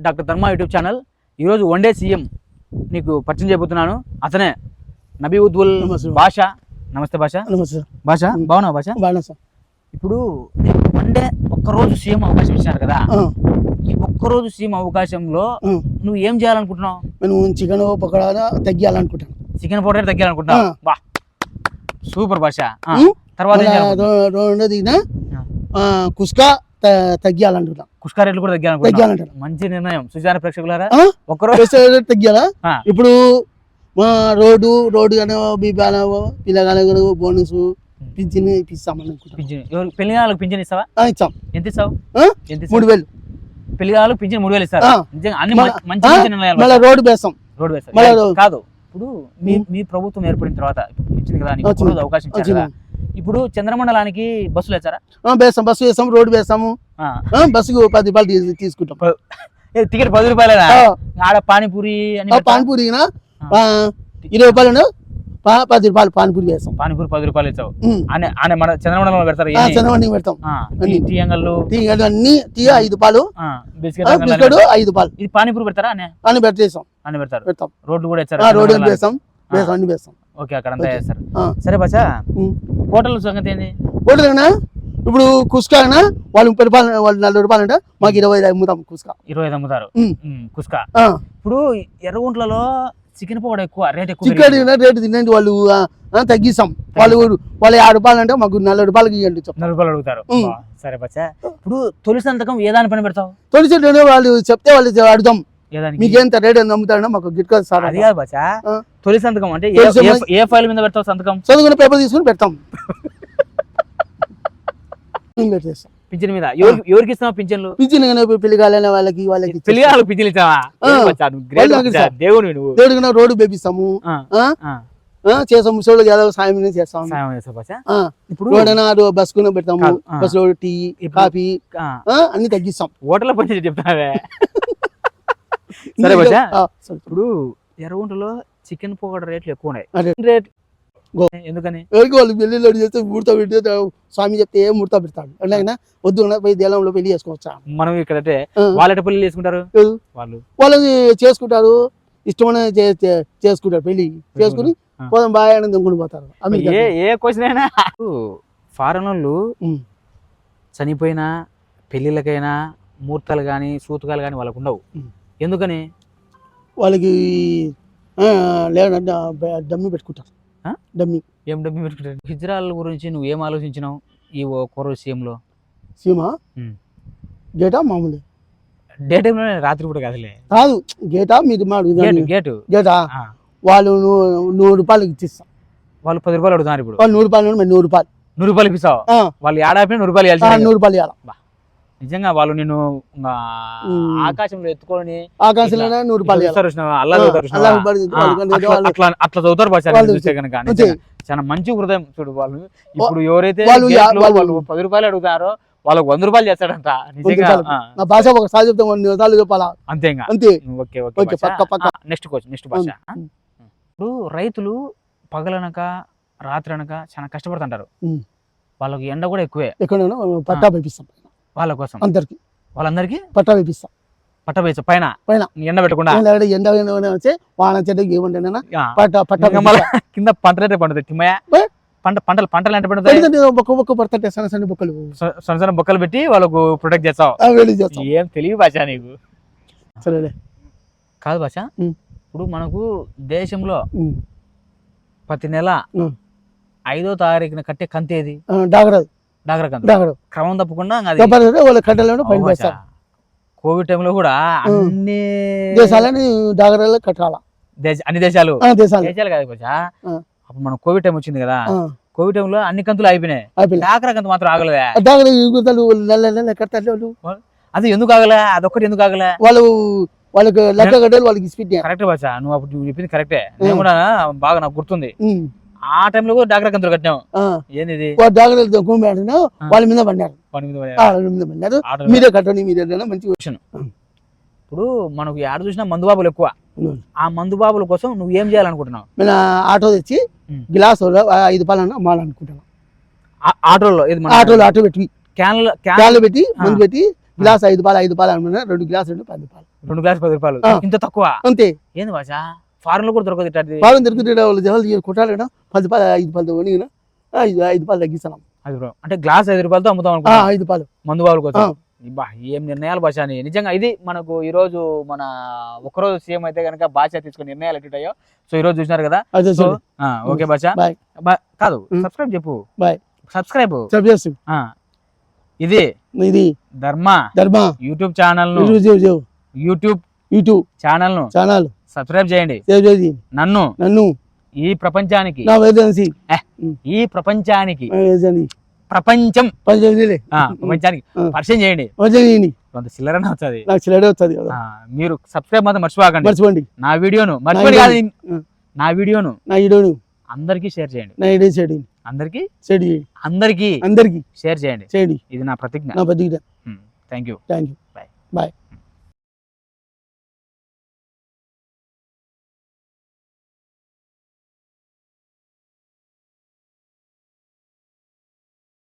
Doctor ధర్మ YouTube channel. ఈరోజు one day CM నీకు పరిచయం చేయబోతున్నాను. అతనే నబీ ఉద్దుల్ బాషా. నమస్తే బాషా. నమస్తే బాషా, బాగున్నావు బాషా? బాగున్నా సార్. ఇప్పుడు నీకు వన్డే ఒక్కరోజు సీఎం అవకాశం ఇచ్చారు కదా, ఈ ఒక్కరోజు సీఎం అవకాశంలో నువ్వు ఏం చేయాలనుకుంటున్నావు? నేను చికెన్ పకోడా తగ్గియాలనుకుంటాను. చికెన్ పౌడర్ తగ్గాలనుకుంటున్నావు? బా సూపర్ బాషా. తర్వాత రెండోది కుస్కా తగ్గియాలనుకుంటా. కుష్కా రేట్లు కూడా తగ్గాలనుకుంటా. మంచి నిర్ణయం. సుజాన ప్రేక్షకులారా, ఒక్కరోజు తగ్గాలా? ఇప్పుడు రోడ్డు కానీ పిల్లగానే బోనస్ పింఛన్ ఇప్పిస్తామనుకుంటా. పెళ్లి వాళ్ళకి పింఛన్ ఇస్తావా? ఇచ్చాం. ఎంత ఇస్తావు? 3000. పెళ్లి వాళ్ళకి పింఛన్ 3000 ఇస్తారు. అన్ని మంచి రోడ్డు వేస్తాం. కాదు, ఇప్పుడు మీ ప్రభుత్వం ఏర్పడిన తర్వాత ఇచ్చింది కదా నీకు అవకాశం ఇచ్చారు కదా, ఇప్పుడు చంద్రమండలానికి బస్సులు వేస్తారా? బస్సు వేస్తాము, రోడ్డు వేస్తాము. బస్సుకు 10 రూపాయలు తీసుకుంటాం. టికెట్ 10 రూపాయలేనా? ఆడ పానీపూరి పానీపూరి 20 రూపాయలు, 10 రూపాయలు పానీపూరి వేస్తాం. పానీపూరి 10 రూపాయలు ఇచ్చావు. మన చంద్రమండలంలో పెడతారు. చంద్రమండలం పెడతాం. టీ అంగళ్ళు అన్ని 5 రూపాయలు, బిస్కెట్ 5 రూపాయలు. ఇది పానీపూరి పెడతారా? అని పెట్టేస్తాం. అని పెడతారు. పెడతాం. రోడ్లు కూడా వేస్తారు. రోడ్డు వేస్తాం, అన్ని వేస్తాం. ఓకే, అక్కడ అంతా వేస్తారు. సరే బచ్చా, హోటల్ సంగతి ఏంది? హోటల్ ఇప్పుడు కుస్కా వాళ్ళు 30 రూపాయలు, వాళ్ళు 40 రూపాయలు అంటే మాకు 25 అమ్ముతాం. కుస్కా 25 అమ్ముతారు. కుస్కా. ఇప్పుడు ఎర్రగుంట్లలో చికెన్ పౌడర్ ఎక్కువ రేట్ ఎక్కువ. చికెన్ రేటు తినండి, వాళ్ళు తగ్గిస్తాం. వాళ్ళు 50 రూపాయలు అంటే మాకు 40 రూపాయలకి ఇవ్వండి. 40 రూపాయలు అడుగుతారు. సరే బచ్చా, ఇప్పుడు తొలి సంతకం ఏ దాని పని పెడతావు? తొలి సంతకం వాళ్ళు చెప్తే వాళ్ళు అడుగుతాం. మీకేంత రేట్ నమ్ముతారో మాకు గిట్కా సార్. అది కాదు బచ్చా, తొలి సంతకం అంటే ఏ ఫైల్ మీద పెడతావు సంతకం? చదువుకున్న పేపర్ తీసుకుని పెడతాం. పింఛన్ మీద ఎవరికి ఇస్తావా? పింఛన్లు పిల్లగాలైన వాళ్ళకి పిల్లగాళ్ళకి పింఛన్లు ఇస్తావా? దేవుడు నువ్వు. దేవుడికి రోడ్డు వేపిస్తాము, చేస్తాము. ముసలి యాదవ్ సాయం చేస్తాము. ఇప్పుడు బస్ కు పెడతాము. బస్ లో టీ కాఫీ అన్ని తగ్గిస్తాం. హోటల్ పని చెప్తావే. సరే బచ్చా, ఇప్పుడు ఎర్రగుంటలో చికెన్ పకోడా రేట్లు ఎక్కువ ఉన్నాయి. రేట్ ఎందుకని? ఎవరికి వాళ్ళు పెళ్లి చేస్తే ముహూర్తం పెడితే స్వామి చెప్తే ఏ ముహూర్తం పెడతాడు. అంటే వద్దు పోయి దేలంలో పెళ్లి చేసుకోవచ్చా? మనం ఇక్కడ వాళ్ళ పెళ్లి చేసుకుంటారు, వాళ్ళని చేసుకుంటారు, ఇష్టమైన చేసుకుంటారు. పెళ్లి చేసుకుని పోదాం బాగా దొంగలు పోతారు. ఏ క్వశ్చన్ అయినా ఫారెన్ వాళ్ళు చనిపోయినా పెళ్లిళ్ళకైనా ముహూర్తాలు కానీ సూతకాలు కానీ వాళ్ళకు ఉండవు. ఎందుకని? వాళ్ళకి లేదంటే డమ్మి పెట్టుకుంటారు. డమ్మి. ఏం డమ్మి పెట్టుకుంటారు? హిజ్రాల గురించి నువ్వు ఏం ఆలోచించినావు ఈ ఒక్కరోజు సీఎంలో? సీమా గేటా మామూలు డే టైంలో రాత్రి పూట కాదులే. కాదు, గేటా మీరు గేటా వాళ్ళు 100 రూపాయలకి ఇచ్చిస్తాం. వాళ్ళు 10 రూపాయలు అడుగుతున్నారు. ఇప్పుడు వాళ్ళు 100 రూపాయలు 100 రూపాయలు 100 రూపాయలు ఇప్పిస్తావు. వాళ్ళు ఏడాపిన 100 రూపాయలు 100 రూపాయలు ఇవ్వాలి. నిజంగా వాళ్ళు నిన్ను ఆకాశంలో ఎత్తుకొని ఆకాశంలో 100 రూపాయలు అట్లా చదువుతారు చూసే కనుక. చాలా మంచి హృదయం చూడు వాళ్ళు. ఇప్పుడు ఎవరైతే వాళ్ళు 10 రూపాయలు అడుగుతారో వాళ్ళకి 100 రూపాయలు చేస్తాడంట. నిజంగా భాష ఒకసారి చెప్తాం, 100 నిమిషాలు చెప్పాలా అంతే. అంతే. నెక్స్ట్ భాష. ఇప్పుడు రైతులు పగలనక రాత్రి అనక చాలా కష్టపడుతుంటారు. వాళ్ళకి ఎండ కూడా ఎక్కువే. పట్టా వేపిస్తాం వాళ్ళ కోసం. వాళ్ళందరికీ పట్టా వేపిస్తాం. పట్ట వేస్తా పైన ఎండ పెట్టకుండా. ఎండ వాన చెట్టుకి ఏముంటేనా కింద పంట రేటే పండుతాయి. పంటలు అంటే పడుతాయి. సన్న బొక్కలు పెట్టి వాళ్ళకు ప్రొటెక్ట్ చేస్తావు. ఏం తెలివి భాష నీకు. సరే కాదు భాష, ఇప్పుడు మనకు దేశంలో ప్రతి నెల 5వ తారీఖున కట్టే కంతేది? డాగరా కంతు. క్రమం తప్పకుండా కోవిడ్ టైంలో కూడా అన్ని దేశాలని డాగరాలు కట్టాలా. అన్ని దేశాలు కాదు భాష. అప్పుడు మనం కోవిడ్ టైం వచ్చింది కదా, కోవిడ్ టైంలో అన్ని కంతులు అయిపోయినాయి. డాగరా కంతు మాత్రం ఆగలే. అది ఎందుకు ఆగలే? అదొక్కటి ఎందుకు ఆగలే? వాళ్ళకి లెక్క కట్టాలి, వాళ్ళకి స్పీడ్. కరెక్ట్ భాష, నువ్వు అప్పుడు చెప్పింది కరెక్టే. నేను కూడా బాగా నాకు గుర్తుంది. ఆ టైంలో కూడా డాగరా కంతులు కట్టినాం. ఏంది వాళ్ళ మీద పడ్డారు. మీరే కట్టండి, మీరే మంచి క్వశ్చన్. ఇప్పుడు మనకు ఆడ చూసినా మందు బాబులు ఎక్కువ. ఆ మందు బాబుల కోసం నువ్వు ఏం చేయాలనుకుంటున్నావు? నేను ఆటో తెచ్చి గ్లాస్ 5 రూపాయలు అమ్మాలనుకుంటున్నాను. ఆటోలో ఆటో పెట్టి క్యాన్లు పెట్టి మందు పెట్టి గ్లాస్ 5 పాలు అనుకున్నా 2 గ్లాసులు 10 పాలు 2 గ్లాస్ 10 రూపాయలు ఇంత తక్కువ అంతే ఏంది భాష ఫారెన్ లో కూడా దొరకదు ఇట్లాంటిది పాలు దొరుకుతుంటే వాళ్ళు జనాలు కొట్టాలి కదా 10 పాలు 5 పాలు కొనిగిన 5 పాలు తగ్గిస్తాం అంటే గ్లాస్ 5 రూపాయలతో అమ్ముతాం అనుకో 5 పాలు మందు బావుల కోసం ఏం నిర్ణయాలు భాష అని నిజంగా ఇది మనకు ఈ రోజు మన ఒకరోజు సీఎం అయితే కనుక భాష తీసుకుని నిర్ణయాలు ఎట్టుంటాయో సో ఈ రోజు చూసినారు కదా సో ఓకే భాష కాదు సబ్స్క్రైబ్ చెప్పు సబ్స్క్రైబ్ ఇది ధర్మ YouTube channel YouTube channel subscribe చేయండి నన్ను ఈ ప్రపంచానికి ప్రపంచానికి పరిచయం చేయండి కొంత చిల్లరనే వస్తుంది మీరు సబ్స్క్రైబ్ మాత్రం మర్చిపోకండి నా వీడియోను అందరికీ షేర్ చేయండి అందరికీ షేర్ చేయండి ఇది నా ప్రతిజ్ఞ థ్యాంక్ యూ బాయ్